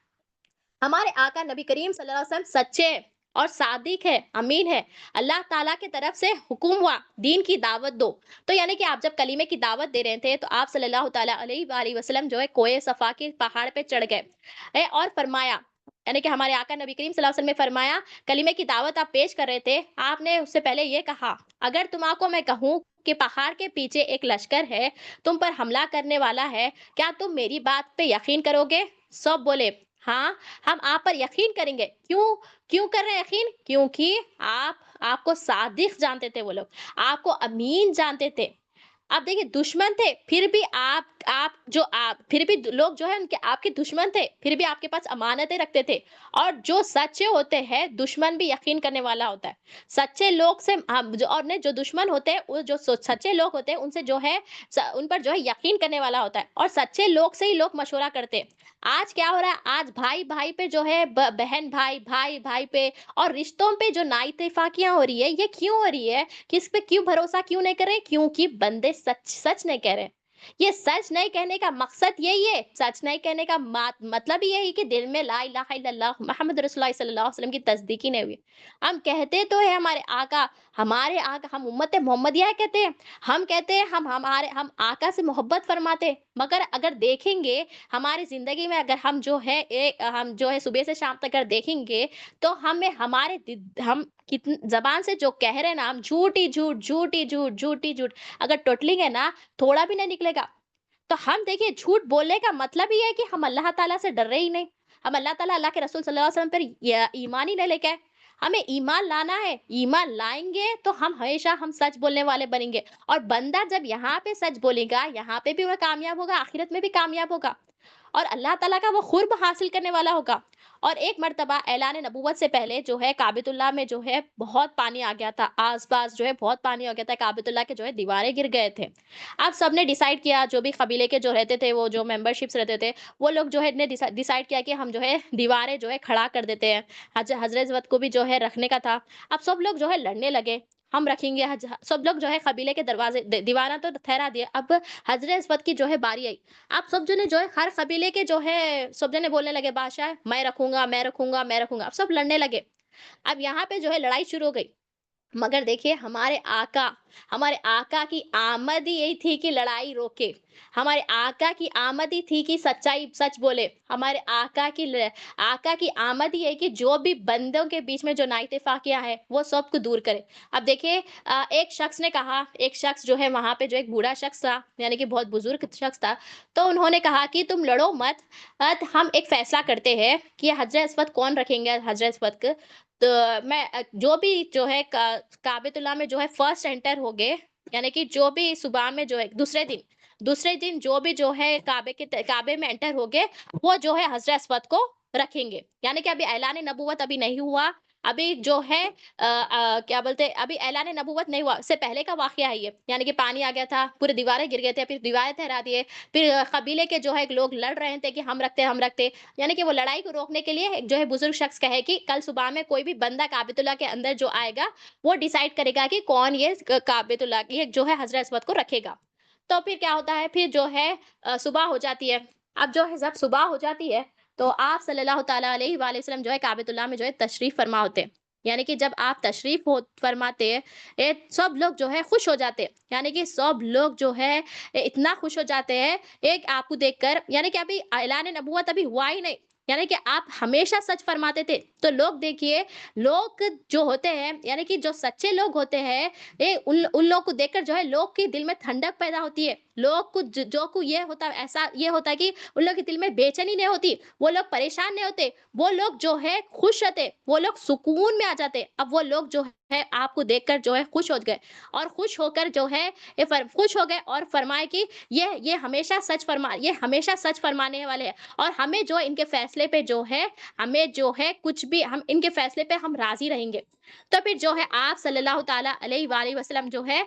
हमारे आका नबी करीम सल्लल्लाहु अलैहि वसल्लम सच्चे हैं और सादिक है, अमीन है। अल्लाह ताला की तरफ से हुक्म हुआ, दीन की दावत दो। तो यानी कि आप जब कलीमे की दावत दे रहे थे, तो आप सल्लल्लाहु ताला अलैहि वसल्लम जो है कोए सफा के पहाड़ पे चढ़ गए, और फरमाया, यानी कि हमारे आका नबी करीम सल्लल्लाहु अलैहि वसल्लम ने फरमाया, कलीमे की दावत आप पेश कर रहे थे, आपने उससे पहले ये कहा, अगर तुम आको मैं कहूँ کہ पहाड़ के पीछे एक लश्कर है, तुम पर हमला करने वाला है, क्या तुम मेरी बात पे यकीन करोगे? सब बोले, हाँ, हम आप पर यकीन करेंगे। क्यों? क्यों कर रहे हैं यकीन? क्योंकि आपको सादिक जानते थे वो लोग, आपको अमीन जानते थे। आप देखिए दुश्मन थे, फिर भी आप फिर भी लोग जो है उनके आपके दुश्मन थे, फिर भी आपके पास अमानतें रखते थे। और जो सच्चे होते हैं, दुश्मन भी यकीन करने वाला होता है। सच्चे लोग से हम जो और नहीं जो दुश्मन होते हैं, वो जो सच्चे लोग होते हैं, उनसे जो है उन पर जो है यकीन करने वाला होता है, और सच्चे लोग से ही लोग मशवरा करते हैं। आज क्या हो रहा है? आज भाई भाई पे जो है बहन भाई भाई भाई पे और रिश्तों पे जो नाइतफाकियां हो रही है, ये क्यों हो रही है? किस पे क्यों भरोसा क्यों नहीं कर रहे? क्योंकि बंदे सच सच नहीं कह रहे। ये सच नहीं कहने का मकसद यही है। सच नहीं कहने का मतलब ही यही कि दिल में ला इलाहा इल्लल्लाह मोहम्मद रसूलुल्लाह सल्लल्लाहु अलैहि वसल्लम की तस्दीक ही नहीं हुई। हम कहते तो है हमारे आका, हम उम्मत मोहम्मदिया कहते हैं। हम कहते हैं हम आका से मोहब्बत फरमाते हैं। मगर अगर देखेंगे हमारी जिंदगी में, अगर हम जो है सुबह से शाम तक अगर देखेंगे, तो हम कितन जबान से जो कह रहे हैं ना, हम झूठ ही झूठ, झूठ ही झूठ, झूठ ही झूठ, अगर टोटलेंगे ना, थोड़ा भी नहीं निकलेगा। तो हम देखिए झूठ बोलने का मतलब ही है कि हम अल्लाह ताला से डर रहे ही नहीं। हम अल्लाह ताला, अल्लाह के रसूल सल्लल्लाहु अलैहि वसल्लम पर ईमान ही नहीं लेके आए। हमें ईमान लाना है, ईमान लाएंगे तो हम हमेशा हम सच बोलने वाले बनेंगे। और बंदा जब यहाँ पे सच बोलेगा, यहाँ पे भी वह कामयाब होगा, आखिरत में भी कामयाब होगा, और अल्लाह ताला का वो खुर्ब हासिल करने वाला होगा। और एक मर्तबा ऐलान नबूवत से पहले जो है काबतुल्लाह में जो है बहुत पानी आ गया था, आस-पास जो है बहुत पानी हो गया था, काबतुल्लाह के जो है दीवारें गिर गए थे। अब सबने डिसाइड किया, जो भी कबीले के जो रहते थे, वो जो मेंबरशिप्स रहते थे, वो लोग जो है ने डिसाइड किया कि हम जो है दीवारें जो है खड़ा कर देते हैं। हज़रत को भी जो है रखने का था। अब सब लोग जो है लड़ने लगे, हम रखेंगे सब लोग जो है कबीले के दरवाजे दीवाना तो ठहरा दिए। अब हज़रत की जो है बारी आई। आप सब जने जो है हर कबीले के जो है सब जने बोलने लगे, बादशाह मैं रखूंगा, मैं रखूंगा, मैं रखूंगा। अब सब लड़ने लगे। अब यहाँ पे जो है लड़ाई शुरू हो गई। मगर देखिए हमारे आका की आमद ही यही थी कि लड़ाई रोके। हमारे आका की आमद ही थी कि सच्चाई सच बोले। आका की आमद ही है कि जो भी बंदों के बीच में जो नाइतफाकियां है, वो सबको दूर करे। अब देखिए एक शख्स जो है वहां पे जो एक बूढ़ा शख्स था, यानी कि बहुत बुजुर्ग शख्स था। तो उन्होंने कहा कि तुम लड़ो मत, हम एक फैसला करते हैं कि हजरत अस्वद कौन रखेंगे, हजरत अस्वद। तो जो भी जो है काबतुल्लाह में जो है फर्स्ट एंटर हो गए, यानी कि जो भी सुबह में जो है दूसरे दिन जो भी जो है काबे में एंटर हो गए, वो जो है हजरत अस्वद को रखेंगे। यानी कि अभी ऐलान नबूवत अभी नहीं हुआ। अभी जो है क्या बोलते हैं, अभी ऐलान नबूवत नहीं हुआ, उससे पहले का वाकया है ये। यानी कि पानी आ गया था, पूरी दीवारें गिर गए थे, फिर दीवारें ठहरा दिए, फिर कबीले के जो है लोग लड़ रहे थे कि हम रखते। यानी कि वो लड़ाई को रोकने के लिए एक जो है बुजुर्ग शख्स कहे कि कल सुबह में कोई भी बंदा काबतुल्लाह के अंदर जो आएगा, वो डिसाइड करेगा कि कौन ये काबतुल्लाह ये जो है हजरत अस्वद को रखेगा। तो फिर क्या होता है, फिर जो है सुबह हो जाती है। अब जो है जब सुबह हो जाती है, तो आप सल्लल्लाहु ताला अलैहि वसल्लम जो है काबतुल्लाह में जो है तशरीफ फरमा होते हैं। यानी कि जब आप तशरीफ हो फरमाते हैं, सब लोग जो है खुश हो जाते हैं। यानी कि सब लोग जो है इतना खुश हो जाते हैं एक आपको देखकर। यानी कि अभी ऐलान नबूवत अभी हुआ ही नहीं, यानी कि आप हमेशा सच फरमाते थे। तो लोग देखिए, लोग जो होते हैं, यानी कि जो सच्चे लोग होते हैं, उन उन लोग को देखकर जो है लोग के दिल में ठंडक पैदा होती है। लोग को जो को ये होता है, ऐसा ये होता है कि उन लोग के दिल में बेचैनी नहीं होती, वो लोग परेशान नहीं होते, वो लोग जो है खुश रहते, वो लोग सुकून में आ जाते। अब वो लोग जो है आपको देखकर जो है खुश हो गए, और खुश होकर जो है खुश हो गए और फरमाए कि ये हमेशा सच फरमाने वाले हैं, और हमें जो इनके फैसले पे जो है, हमें जो है कुछ भी हम इनके फैसले पे हम राजी रहेंगे। तो फिर जो है आप सल्लल्लाहु ताला अलैहि वसल्लम जो है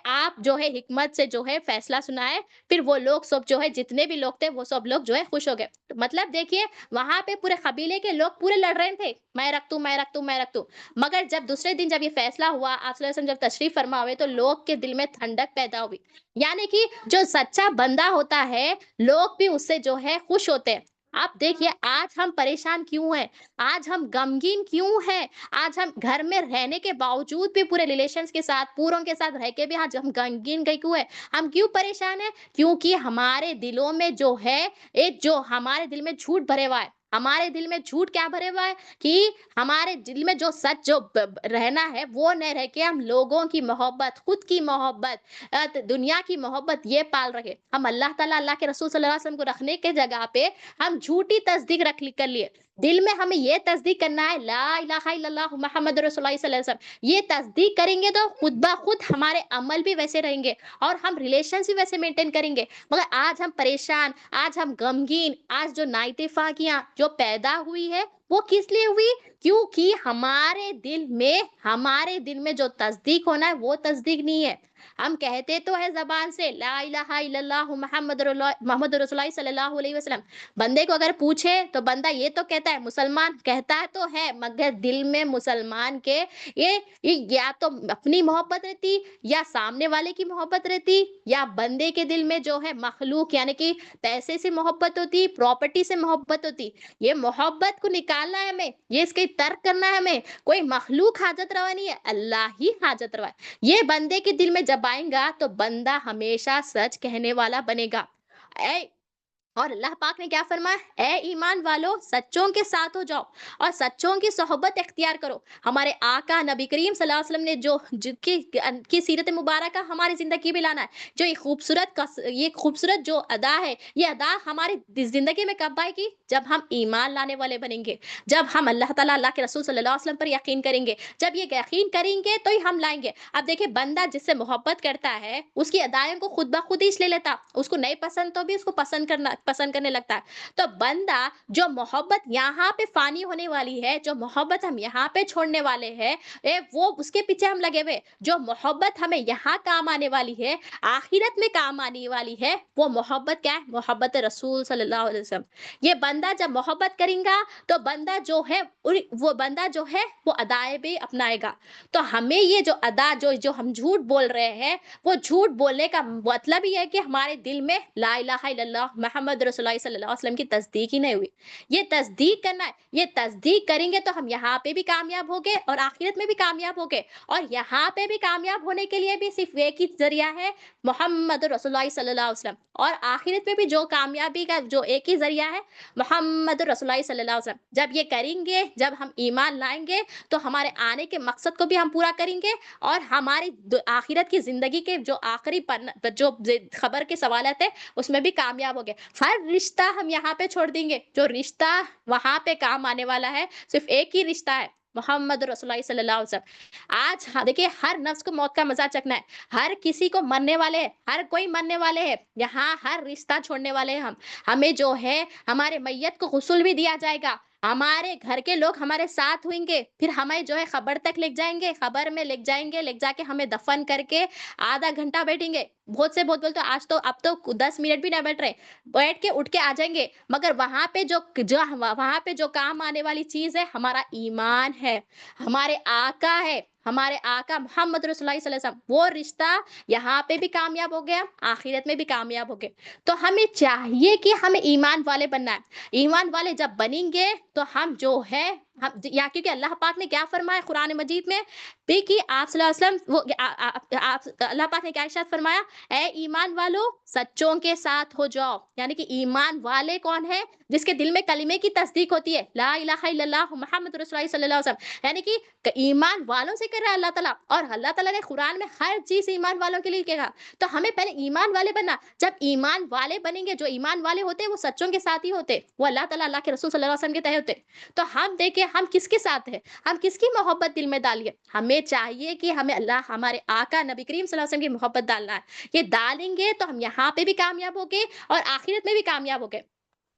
आप जो है हिकमत से जो है फैसला सुनाए। फिर वो लोग सब जो है जितने भी लोग थे, वो सब लोग जो है खुश हो गए। तो मतलब देखिए, वहां पे पूरे कबीले के लोग पूरे लड़ रहे थे, मैं रख तू, मैं रख तू, मैं रख तू। मगर जब दूसरे दिन जब ये फैसला हुआ, आप सल्लल्लाहु अलैहि वसल्लम जब तशरीफ फरमा हुए, तो लोग के दिल में ठंडक पैदा हुई। यानी कि जो सच्चा बंदा होता है, लोग भी उससे जो है खुश होते हैं। आप देखिए आज हम परेशान क्यों हैं? आज हम गमगीन क्यों हैं? आज हम घर में रहने के बावजूद भी पूरे रिलेशंस के साथ, पूरों के साथ रह के भी आज हम गमगीन गए क्यों हैं? हम क्यों परेशान हैं? क्योंकि हमारे दिलों में जो है, एक जो हमारे दिल में झूठ भरे हुआ है। हमारे दिल में झूठ क्या भरे हुआ है कि हमारे दिल में जो सच जो रहना है वो नहीं रह के हम लोगों की मोहब्बत, खुद की मोहब्बत, दुनिया की मोहब्बत ये पाल रहे। हम अल्लाह ताला, अल्लाह के रसूल सल्लल्लाहु अलैहि वसल्लम को रखने के जगह पे हम झूठी तस्दीक कर लिए। दिल में हमें ये तस्दीक करना है, ला इलाहा इल्लल्लाह मुहम्मद रसूलुल्लाह सल्लल्लाहु अलैहि वसल्लम। ये तस्दीक करेंगे तो खुद ब खुद हमारे अमल भी वैसे रहेंगे और हम रिलेशन भी वैसे मेंटेन करेंगे। मगर आज हम परेशान, आज हम गमगीन, आज जो नाइतफाकियां जो पैदा हुई है वो किस लिए हुई? क्योंकि हमारे दिल में जो तस्दीक होना है वो तस्दीक नहीं है। हम कहते तो है जबान से ला इलाहा इल्लल्लाह मोहम्मद रसूलुल्लाह सल्लल्लाहु अलैहि वसल्लम। बंदे को अगर पूछे तो बंदा ये तो कहता है मुसलमान, कहता है तो है, मगर दिल में मुसलमान के ये या तो अपनी मोहब्बत रहती, या सामने वाले की मोहब्बत रहती, या बंदे के दिल में जो है मखलूक यानी कि पैसे से मोहब्बत होती, प्रॉपर्टी से मोहब्बत होती। ये मोहब्बत को निकालना है हमें, ये इसके तर्क करना है हमें। कोई मखलूक हाजत रवा नहीं है, अल्लाह ही हाजत रवा है। ये बंदे के दिल में जब आएगा तो बंदा हमेशा सच कहने वाला बनेगा। ऐ और अल्लाह पाक ने क्या फरमाया? ए ईमान वालों, सच्चों के साथ हो जाओ और सच्चों की सोहबत इख्तियार करो। हमारे आका नबी करीम सल्लल्लाहु अलैहि वसल्लम ने जो जिनकी की सीरत मुबारक हमारी जिंदगी में लाना है, जो ये खूबसूरत जो अदा है, ये अदा हमारी जिंदगी में कब आएगी? जब हम ईमान लाने वाले बनेंगे, जब हम अल्लाह ताला, अल्लाह के रसूल सल्लल्लाहु अलैहि वसल्लम पर यकीन करेंगे। जब ये यकीन करेंगे तो ही हम लाएंगे। अब देखिए, बंदा जिससे मोहब्बत करता है उसकी अदाएं को खुद ब खुद ही ले लेता, उसको नहीं पसंद तो भी उसको पसंद करने लगता है। तो बंदा जो मोहब्बत यहाँ पे फानी होने वाली है, जो मोहब्बत हम यहाँ पे छोड़ने वाले हैं, वो उसके पीछे हम लगे हुए। जो मोहब्बत हमें यहाँ काम आने वाली है, आखिरत में काम आने वाली है, वो मोहब्बत क्या है? मोहब्बत रसूल सल्लल्लाहु अलैहि वसल्लम। ये बंदा जब मोहब्बत करेगा तो बंदा जो है वो बंदा जो है वो अदाएं भी अपनाएगा। तो हमें ये जो अदा जो जो हम झूठ बोल रहे हैं, वो झूठ बोलने का मतलब ही है कि हमारे दिल में ला इलाहा इल्लल्लाह मुहम्मद रसूलुल्लाह सल्लल्लाहु अलैहि वसल्लम की तस्दीक ही नहीं हुई। ये तस्दीक करना है, ये तस्दीक करेंगे तो हम यहाँ पे भी कामयाब होंगे और आखिरत में भी कामयाब होंगे। और यहाँ पे भी कामयाब होने के लिए भी सिर्फ एक ही जरिया है, मोहम्मद रसूलुल्लाह सल्लल्लाहु अलैहि वसल्लम। और आखिरत में भी जो कामयाबी का जो एक ही जरिया है, मोहम्मद रसूलुल्लाह सल्लल्लाहु अलैहि वसल्लम। जब ये करेंगे, जब हम ईमान लाएंगे तो हमारे आने के मकसद को भी हम पूरा करेंगे और हमारी आखिरत की जिंदगी के जो आखिरी जो खबर के सवालत है उसमें भी कामयाब हो गए। हर रिश्ता हम यहाँ पे छोड़ देंगे, जो रिश्ता वहां पे काम आने वाला है सिर्फ एक ही रिश्ता है, मोहम्मद रसूलुल्लाह सल्लल्लाहु अलैहि वसल्लम। आज देखिए, हर नफ्स को मौत का मजा चखना है, हर किसी को मरने वाले हैं, हर कोई मरने वाले हैं, यहाँ हर रिश्ता छोड़ने वाले हैं हम। हमें जो है हमारे मैयत को गुस्ल भी दिया जाएगा, हमारे घर के लोग हमारे साथ होंगे, फिर हमें जो है खबर तक ले जाएंगे, खबर में ले जाएंगे, ले जाके हमें दफन करके आधा घंटा बैठेंगे। बहुत से बहुत बोलते आज तो अब तो 10 मिनट भी नहीं बैठ रहे, बैठ के उठ के आ जाएंगे। मगर वहां पे जो काम आने वाली चीज है हमारा ईमान है, हमारे आका है, हमारे आका मोहम्मद रसूलुल्लाह सल्लल्लाहु अलैहि वसल्लम। वो रिश्ता यहाँ पे भी कामयाब हो गया, आखिरत में भी कामयाब हो गए। तो हमें चाहिए कि हमें ईमान वाले बनना है। ईमान वाले जब बनेंगे तो हम जो है हम या क्योंकि अल्लाह पाक ने क्या फरमाया कुरान मजीद में भी कि आप सल्लल्लाहु अलैहि वसल्लम वो अल्लाह पाक ने क्या इरशाद फरमाया? ए ईमान वालों, सच्चों के साथ हो जाओ। यानी कि ईमान वाले कौन है? जिसके दिल में कलिमे की तस्दीक होती है, ला इलाहा इल्लल्लाह मुहम्मद रसूलुल्लाह सल्लल्लाहु अलैहि वसल्लम। यानी कि ईमान वालों से कर रहा है अल्लाह ताला, और अल्लाह ताला ने कुरान में हर चीज ईमान वालों के लिए कहा। तो हमें पहले ईमान वाले बनना। जब ईमान वाले बनेंगे, जो ईमान वाले होते हैं वो सच्चों के साथ ही होते, वो अल्लाह ताला, अल्लाह के रसूल सल्लल्लाहु अलैहि वसल्लम के तय होते। तो हम देखें हम किसके साथ हैं, हम किसकी मोहब्बत दिल में डालिए। हमें चाहिए कि हमें अल्लाह हमारे आका नबी करीम सल्लल्लाहु अलैहि वसल्लम की मोहब्बत डालना है। ये डालेंगे तो हम यहाँ पे भी कामयाब होंगे और आखिरत में भी कामयाब होंगे।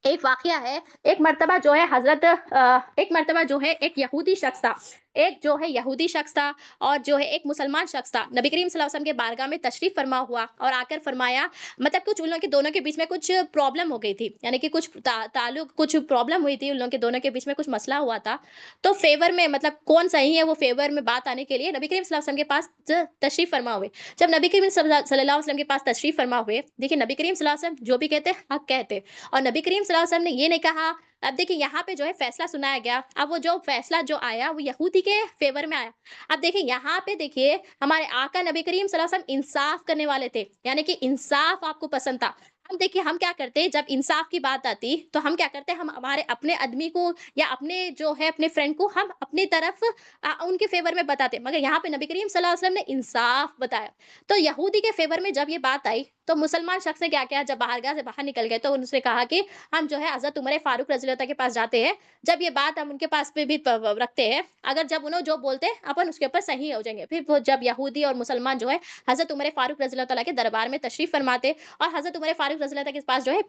एक वाकया है, एक मर्तबा जो है एक यहूदी शख्स था, एक जो है यहूदी शख्स था और जो है एक मुसलमान शख्स था। नबी करीम सल्लल्लाहु अलैहि वसल्लम के बारगाह में तशरीफ फरमा हुआ और आकर फरमाया, मतलब कुछ उन लोगों के दोनों के बीच में कुछ प्रॉब्लम हो गई थी, यानी कि कुछ प्रॉब्लम हुई थी, उन लोगों के दोनों के बीच में कुछ मसला हुआ था। तो फेवर में, मतलब कौन सही है, वो फेवर में बात आने के लिए नबी करीम सल्लल्लाहु अलैहि वसल्लम के पास तशरीफ फरमा हुए। जब नबी करीम सल्लल्लाहु अलैहि वसल्लम के पास तशरीफ फरमा हुए, देखिए नबी करीम सल्लल्लाहु अलैहि वसल्लम जो भी कहते हक कहते, और नबी करीम सल्लल्लाहु अलैहि वसल्लम ने ये नहीं कहा। अब देखिए यहाँ पे जो है फैसला सुनाया गया, अब वो जो फैसला जो आया वो यहूदी के फेवर में आया। अब देखिए यहाँ पे देखिए हमारे आका नबी करीम सल्लल्लाहु अलैहि वसल्लम इंसाफ करने वाले थे, यानी कि इंसाफ आपको पसंद था। ہم دیکھیے ہم کیا کرتے ہیں جب انصاف کی بات آتی تو ہم کیا کرتے ہیں، ہم ہمارے اپنے آدمی کو یا اپنے جو ہے اپنے فرینڈ کو ہم اپنی طرف ان کے فیور میں بتاتے ہیں، مگر یہاں پہ نبی کریم صلی اللہ علیہ وسلم نے انصاف بتایا۔ تو یہودی کے فیور میں جب یہ بات آئی تو مسلمان شخص نے کیا کیا، جب بارگاہ سے باہر نکل گئے تو ان سے کہا کہ ہم جو ہے حضرت عمر فاروق رضی اللہ عنہ کے پاس جاتے ہیں، جب یہ بات ہم ان کے پاس پہ بھی رکھتے ہیں، اگر جب انہوں جو بولتے ہیں اپن اس کے اوپر صحیح ہو جائیں گے۔ پھر وہ جب یہودی اور مسلمان جو ہے حضرت عمر فاروق رضی اللہ تعالیٰ کے دربار میں تشریف فرماتے اور حضرت عمر فاروق رضی اللہ عنہ کے پاس جو ہے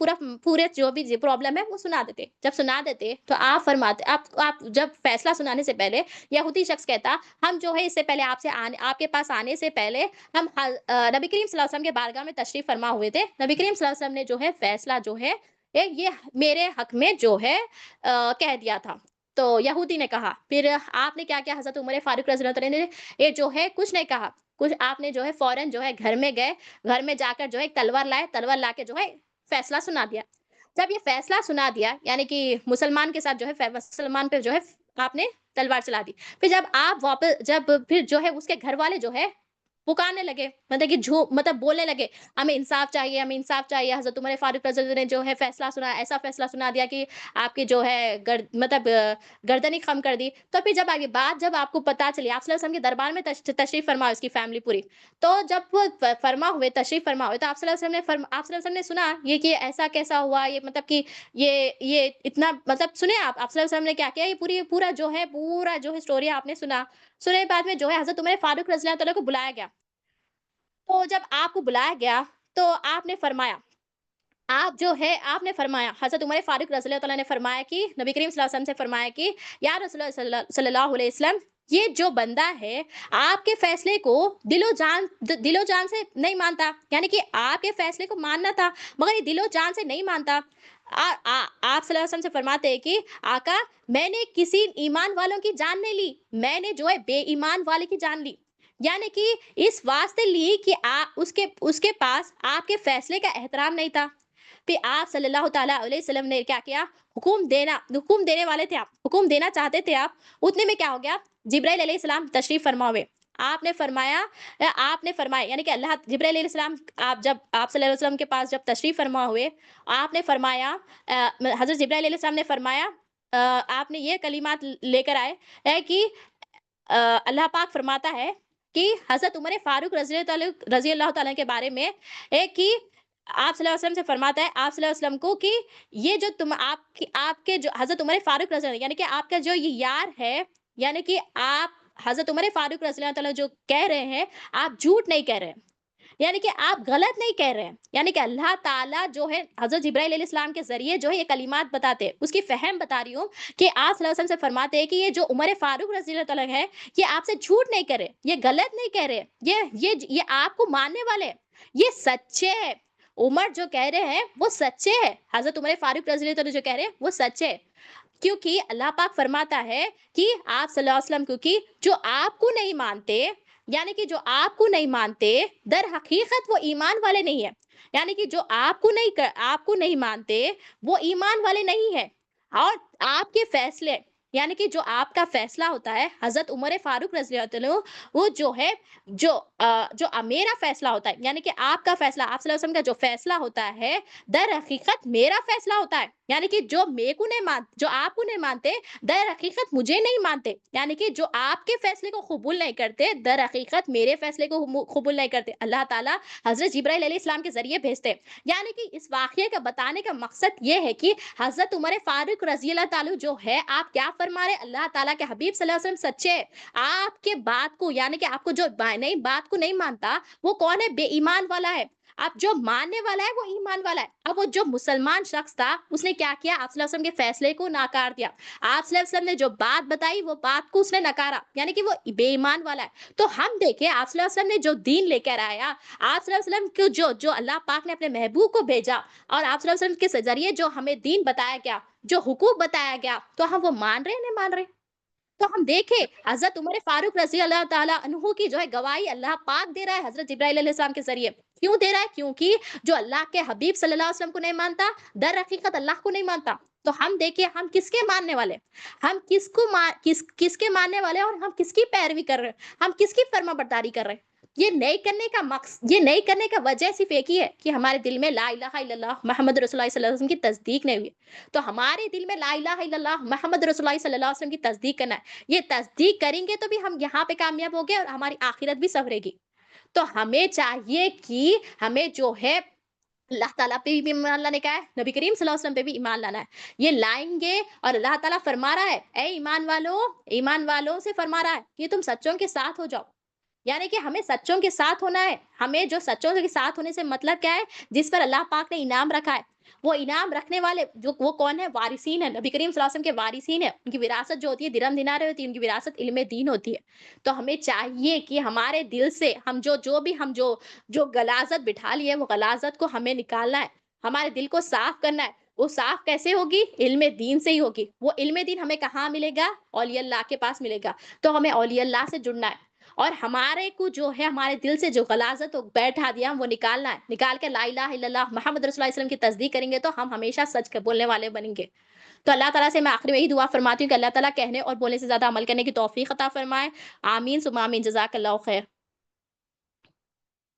پورے جو بھی پرابلم ہے وہ سنا دیتے۔ جب سنا دیتے تو آپ فرماتے، آپ جب فیصلہ سنانے سے پہلے یہودی شخص کہتا ہم جو ہے اس سے پہلے آپ کے پاس آنے سے پہلے ہم نبی کریم صلی اللہ علیہ وسلم کے بارگاہ میں تشریف فرما ہوئے تھے، نبی کریم صلی اللہ علیہ وسلم نے جو ہے فیصلہ جو ہے یہ میرے حق میں جو ہے کہہ دیا تھا۔ تو یہودی نے کہا پھر آپ نے کیا کیا، حضرت عمر فاروق رضی اللہ عنہ نے یہ جو ہے کچھ نہیں کہا، کچھ آپ نے جو ہے فوراً جو ہے گھر میں گئے، گھر میں جا کر جو ہے ایک تلوار لائے، تلوار لا کے جو ہے فیصلہ سنا دیا۔ جب یہ فیصلہ سنا دیا یعنی کہ مسلمان کے ساتھ جو ہے مسلمان پہ جو ہے آپ نے تلوار چلا دی۔ پھر جب آپ واپس جب پھر جو ہے اس کے گھر والے جو ہے پکارنے لگے، مطلب کہ مطلب بولنے لگے ہمیں انصاف چاہیے، ہمیں انصاف چاہیے، حضرت عمر فاروق رضی اللہ عنہ نے جو ہے فیصلہ سنا، ایسا فیصلہ سنا دیا کہ آپ کی جو ہے مطلب گردن ہی خم کر دی۔ تو پھر جب آگے بات جب آپ کو پتا چلی، آپ صلی اللہ علیہ وسلم کے دربار میں تشریف فرما اس کی فیملی پوری، تو جب وہ تشریف فرما ہوئے تو آپ صلی اللہ علیہ وسلم نے آپ صلی اللہ علیہ وسلم نے سنا یہ کہ ایسا کیسا ہوا، یہ مطلب کہ یہ اتنا مطلب سنے آپ صلی اللہ علیہ وسلم نے کیا کیا، یہ پورا جو ہے اسٹوری آپ نے سنا۔ سننے کے بعد میں جو ہے حضرت عمر فاروق رضی اللہ تعالیٰ کو بلایا گیا۔ تو جب آپ کو بلایا گیا تو آپ نے فرمایا، آپ نے فرمایا، حضرت عمر فاروق رضی اللہ تعالیٰ نے فرمایا کہ نبی کریم صلی اللہ علیہ وسلم سے فرمایا کہ یا رسول اللہ صلی اللہ علیہ وسلم، یہ جو بندہ ہے آپ کے فیصلے کو دل و جان سے نہیں مانتا، یعنی کہ آپ کے فیصلے کو ماننا تھا مگر یہ دل و جان سے نہیں مانتا۔ آپ صلی اللہ علیہ وسلم سے فرماتے ہیں کہ آقا میں نے کسی ایمان والوں کی جان نہیں لی، میں نے جو ہے بے ایمان والے کی جان لی، یعنی کہ اس واسطے لی کہ اس کے پاس آپ کے فیصلے کا احترام نہیں تھا۔ پھر آپ صلی اللہ تعالیٰ علیہ وسلم نے کیا کیا، حکم دینے والے تھے، آپ حکم دینا چاہتے تھے، آپ اتنے میں کیا ہو گیا، جبرائیل علیہ السلام تشریف فرما ہوئے۔ آپ نے فرمایا یعنی کہ جبرائیل علیہ السلام جب آپ صلی اللہ علیہ وسلم کے پاس جب تشریف فرما ہوئے، آپ نے فرمایا حضرت جبرائیل علیہ السلام نے فرمایا آپ نے یہ کلمات لے کر آئے ہے کہ اللہ پاک فرماتا ہے کہ حضرت عمر فاروق رضی اللہ تعالیٰ کے بارے میں ایک کہ آپ صلی اللہ علیہ وسلم سے فرماتا ہے آپ صلی اللہ علیہ وسلم کو کہ یہ جو آپ کے جو حضرت عمر فاروق رضی اللہ یعنی کہ آپ کا جو یہ یار ہے، یعنی کہ آپ حضرت عمر فاروق رضی اللہ تعالیٰ جو کہہ رہے ہیں آپ جھوٹ نہیں کہہ رہے ہیں، یعنی کہ آپ غلط نہیں کہہ رہے ہیں، یعنی کہ اللہ تعالیٰ جو ہے حضرت جبرائیل علیہ السلام کے ذریعے جو ہے یہ کلمات بتاتے ہیں، اس کی فہم بتا رہی ہوں کہ آپ صلی اللہ علیہ وسلم سے فرماتے ہیں کہ یہ جو عمر فاروق رضی اللہ تعالیٰ ہے یہ آپ سے جھوٹ نہیں کہہ رہے، یہ غلط نہیں کہہ رہے، یہ آپ کو ماننے والے ہیں، یہ سچے ہیں، عمر جو کہہ رہے ہیں وہ سچے ہیں، حضرت عمر فاروق رضی اللہ تعالیٰ جو کہہ رہے ہیں وہ سچے ہیں، کیونکہ اللہ پاک فرماتا ہے کہ آپ صلی اللہ علیہ وسلم کیونکہ جو آپ کو نہیں مانتے، یعنی کہ جو آپ کو نہیں مانتے در حقیقت وہ ایمان والے نہیں ہیں، یعنی کہ جو آپ کو نہیں مانتے وہ ایمان والے نہیں ہیں، اور آپ کے فیصلے یعنی کہ جو آپ کا فیصلہ ہوتا ہے حضرت عمر فاروق رضی اللہ عنہ وہ جو ہے جو میرا فیصلہ ہوتا ہے، یعنی کہ آپ کا فیصلہ آپ صلی اللہ علیہ وسلم کا جو فیصلہ ہوتا ہے در حقیقت میرا فیصلہ ہوتا ہے، یعنی کہ جو آپ کو نہیں مانتے در حقیقت مجھے نہیں مانتے، یعنی کہ جو آپ کے فیصلے کو قبول نہیں کرتے در حقیقت میرے فیصلے کو قبول نہیں کرتے، اللہ تعالیٰ حضرت جبرائیل علیہ السلام کے ذریعے بھیجتے، یعنی کہ اس واقعے کا بتانے کا مقصد یہ ہے کہ حضرت عمر فاروق رضی اللہ تعالیٰ جو ہے آپ کیا فرما رہے، اللہ تعالیٰ کے حبیب صلی اللہ علیہ وسلم سچے ہیں، آپ کے بات کو یعنی کہ آپ کو جو بات کو نہیں مانتا وہ کون ہے، بے ایمان والا ہے، اب جو ماننے والا ہے وہ ایمان والا ہے۔ اب وہ جو مسلمان شخص تھا اس نے کیا کیا، آپ صلی اللہ علیہ وسلم کے فیصلے کو ناکار دیا، آپ صلی اللہ علیہ وسلم نے جو بات بتائی وہ بات کو اس نے نکارا، یعنی کہ وہ بے ایمان والا ہے۔ تو ہم دیکھیں آپ صلی اللہ علیہ وسلم نے جو دین لے کر آیا، آپ صلی اللہ علیہ وسلم کو جو اللہ پاک نے اپنے محبوب کو بھیجا اور آپ صلی اللہ علیہ وسلم کے ذریعے جو ہمیں دین بتایا گیا، جو حقوق بتایا گیا، تو ہم وہ مان رہے ہیں نہیں مان رہے؟ تو ہم دیکھیں حضرت عمر فاروق رضی اللہ تعالیٰ عنہ کی جو ہے گواہی اللہ پاک دے رہا ہے حضرت جبرائیل علیہ السلام کے ذریعے، کیوں دے رہا ہے، کیونکہ جو اللہ کے حبیب صلی اللہ علیہ وسلم کو نہیں مانتا در حقیقت اللہ کو نہیں مانتا۔ تو ہم دیکھیں ہم کس کے ماننے والے، ہم کس کے ماننے والے اور ہم کس کی پیروی کر رہے ہیں، ہم کس کی فرما برداری کر رہے ہیں۔ ये नहीं करने का वजह सिर्फ़ एक ही है कि हमारे दिल में ला इलाहा इल्लल्लाह मोहम्मद रसूलुल्लाह सल्लल्लाहु अलैहि वसल्लम की तस्दीक नहीं हुई है। तो हमारे दिल में ला इलाहा इल्लल्लाह मोहम्मद रसूलुल्लाह सल्लल्लाहु अलैहि वसल्लम की तस्दीक करना है। ये तस्दीक करेंगे तो भी हम यहाँ पे कामयाब होंगे और हमारी आखिरत भी सँवरेगी। तो हमें चाहिए कि हमें जो है अल्लाह ताला पे भी ईमान लाने का है, नबी करीम सल्लल्लाहु अलैहि वसल्लम पे भी ईमान लाना है। ये लाएँगे और अल्लाह ताला फरमा रहा है, "ऐ ईमान वालों से फरमा रहा है कि तुम सच्चों के साथ हो जाओ।" यानी कि हमें सच्चों के साथ होना है। हमें जो सच्चों के साथ होने से मतलब क्या है? जिस पर अल्लाह पाक ने इनाम रखा है, वो इनाम रखने वाले जो वो कौन है? वारिसीन है, नबी करीम सल्लल्लाहु अलैहि वसल्लम के वारिसीन है। उनकी विरासत जो होती है दिरहम-दिनार होती है, उनकी विरासत इल्म दीन होती है। तो हमें चाहिए कि हमारे दिल से हम जो गलाज़त बिठा ली है, वो गलाज़त को हमें निकालना है। हमारे दिल को साफ करना है। वो साफ कैसे होगी? इल्म दीन से ही होगी। वो इल्म दीन हमें कहाँ मिलेगा? औलिया अल्लाह के पास मिलेगा। तो हमें औलिया अल्लाह से जुड़ना है। और हमारे को जो है हमारे दिल से जो गलाज़त वो बैठा दिया वो निकालना है। निकाल के ला इलाहा इल्लल्लाह मोहम्मद रसूलुल्लाह सल्लल्लाहु अलैहि वसल्लम की तस्दीक करेंगे तो हम हमेशा सच क बोलने वाले बनेंगे। तो अल्लाह ताला से मैं आखिर में यही दुआ फरमाती हूँ कि अल्लाह ताला कहने और बोलने से ज़्यादा अमल करने की तौफ़ीक अता फरमाए। आमीन सुम्मा आमीन। जज़ाकल्लाहु खैर।